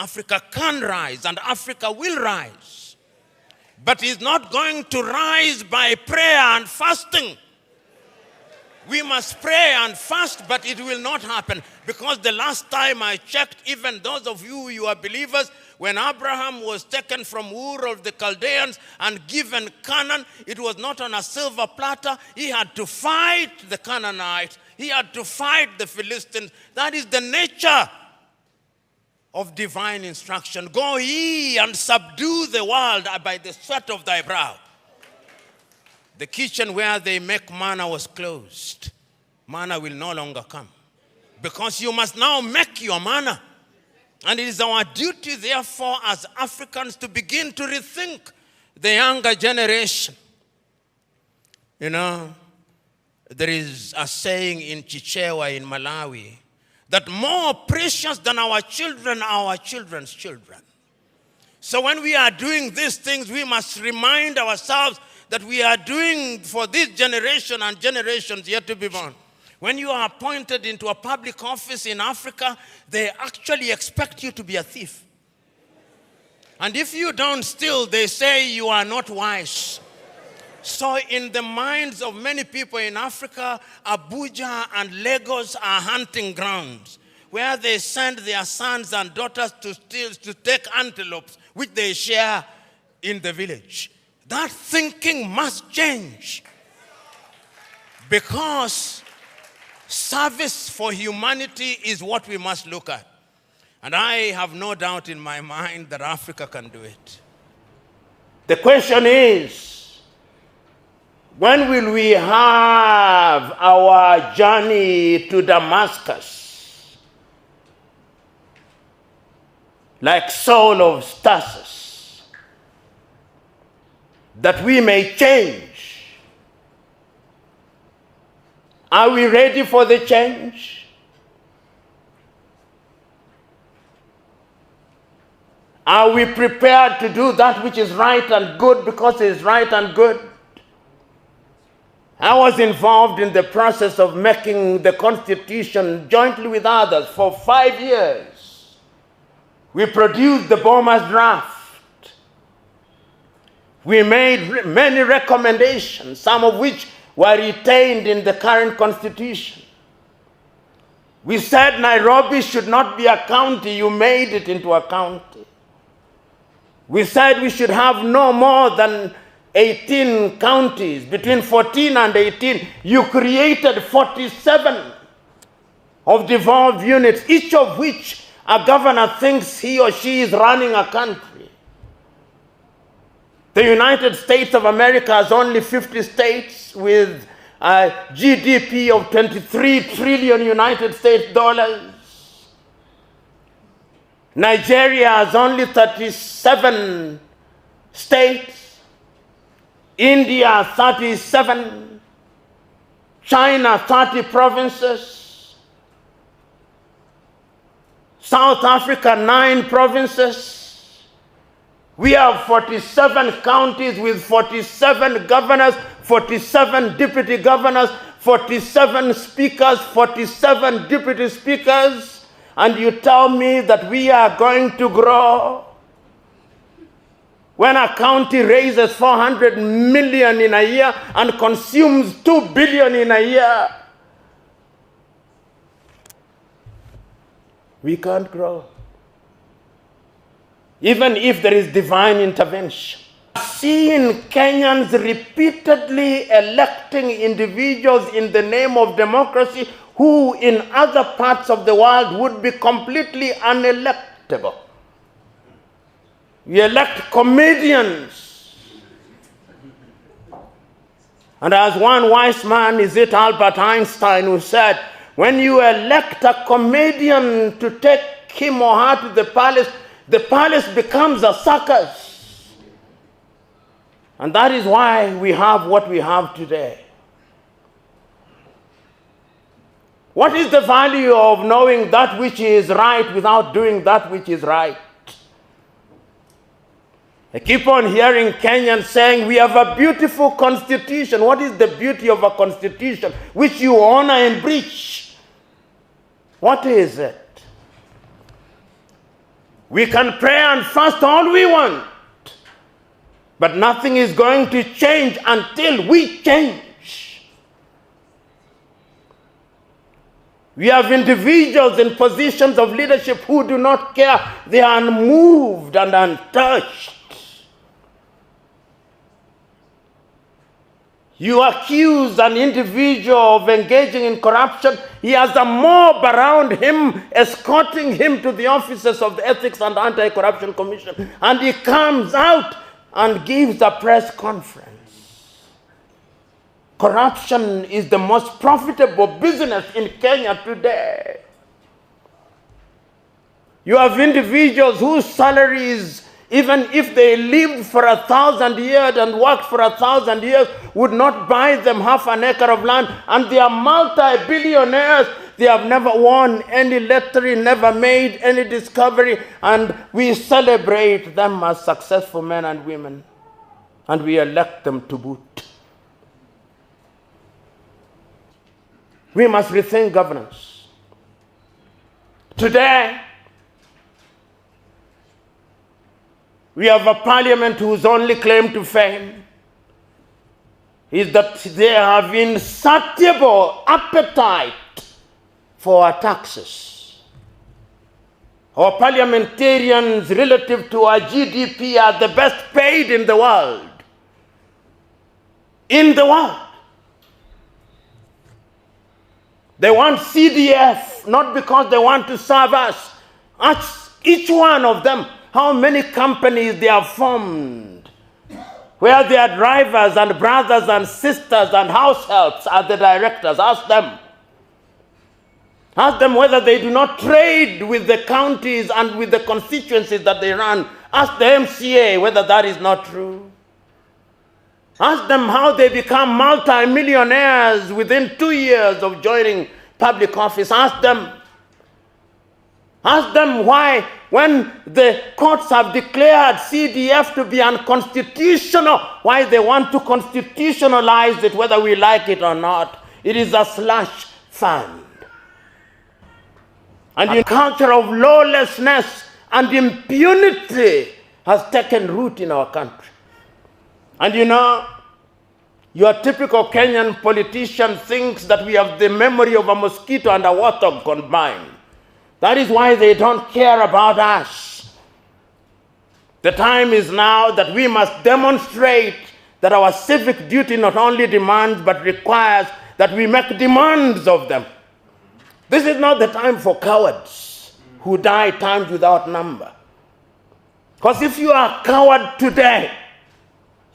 Africa can rise and Africa will rise. But it's not going to rise by prayer and fasting. We must pray and fast, but it will not happen. Because the last time I checked, even those of you are believers, when Abraham was taken from Ur of the Chaldeans and given Canaan, it was not on a silver platter. He had to fight the Canaanites. He had to fight the Philistines. That is the nature of divine instruction. Go ye and subdue the world by the sweat of thy brow. The kitchen where they make manna was closed. Manna will no longer come. Because you must now make your manna. And it is our duty, therefore, as Africans to begin to rethink the younger generation. You know, there is a saying in Chichewa in Malawi that more precious than our children are our children's children. So when we are doing these things, we must remind ourselves that we are doing for this generation and generations yet to be born. When you are appointed into a public office in Africa, they actually expect you to be a thief. And if you don't steal, they say you are not wise. So in the minds of many people in Africa, Abuja and Lagos are hunting grounds where they send their sons and daughters to steal, to take antelopes, which they share in the village. That thinking must change, because service for humanity is what we must look at. And I have no doubt in my mind that Africa can do it. The question is, when will we have our journey to Damascus, like Saul of Tarsus, that we may change? Are we ready for the change? Are we prepared to do that which is right and good because it is right and good? I was involved in the process of making the Constitution jointly with others for 5 years. We produced the Boma's draft. We made many recommendations, some of which were retained in the current Constitution. We said Nairobi should not be a county. You made it into a county. We said we should have no more than 18 counties, between 14 and 18. You created 47 of devolved units, each of which a governor thinks he or she is running a country. The United States of America has only 50 states with a GDP of 23 trillion United States dollars. Nigeria has only 37 states. India 37. China 30 provinces. South Africa 9 provinces. We have 47 counties with 47 governors, 47 deputy governors, 47 speakers, 47 deputy speakers, and you tell me that we are going to grow? When a county raises 400 million in a year and consumes 2 billion in a year, we can't grow. Even if there is divine intervention. Seeing Kenyans repeatedly electing individuals in the name of democracy who in other parts of the world would be completely unelectable. We elect comedians. And as one wise man, is it Albert Einstein, who said, when you elect a comedian to take him or her to the palace becomes a circus. And that is why we have what we have today. What is the value of knowing that which is right without doing that which is right? I keep on hearing Kenyans saying, we have a beautiful constitution. What is the beauty of a constitution which you honor and breach? What is it? We can pray and fast all we want, but nothing is going to change until we change. We have individuals in positions of leadership who do not care. They are unmoved and untouched. You accuse an individual of engaging in corruption. He has a mob around him, escorting him to the offices of the Ethics and Anti-Corruption Commission. And he comes out and gives a press conference. Corruption is the most profitable business in Kenya today. You have individuals whose salaries, even if they lived for 1,000 years and worked for 1,000 years, would not buy them half an acre of land. And they are multi-billionaires. They have never won any lottery, never made any discovery. And we celebrate them as successful men and women. And we elect them to boot. We must rethink governance. Today, we have a parliament whose only claim to fame is that they have insatiable appetite for our taxes. Our parliamentarians, relative to our GDP, are the best paid in the world. In the world. They want CDF, not because they want to serve us. Ask each one of them how many companies they have formed, where their drivers and brothers and sisters and house helps are the directors. Ask them. Ask them whether they do not trade with the counties and with the constituencies that they run. Ask the MCA whether that is not true. Ask them how they become multi-millionaires within 2 years of joining public office. Ask them. Ask them why, when the courts have declared CDF to be unconstitutional, why they want to constitutionalize it, whether we like it or not. It is a slush fund. And the culture of lawlessness and impunity has taken root in our country. And you know, your typical Kenyan politician thinks that we have the memory of a mosquito and a warthog combined. That is why they don't care about us. The time is now that we must demonstrate that our civic duty not only demands but requires that we make demands of them. This is not the time for cowards who die times without number. Because if you are a coward today,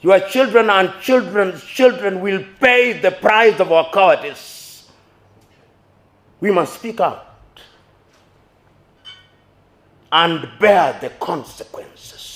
your children and children's children will pay the price of our cowardice. We must speak out and bear the consequences.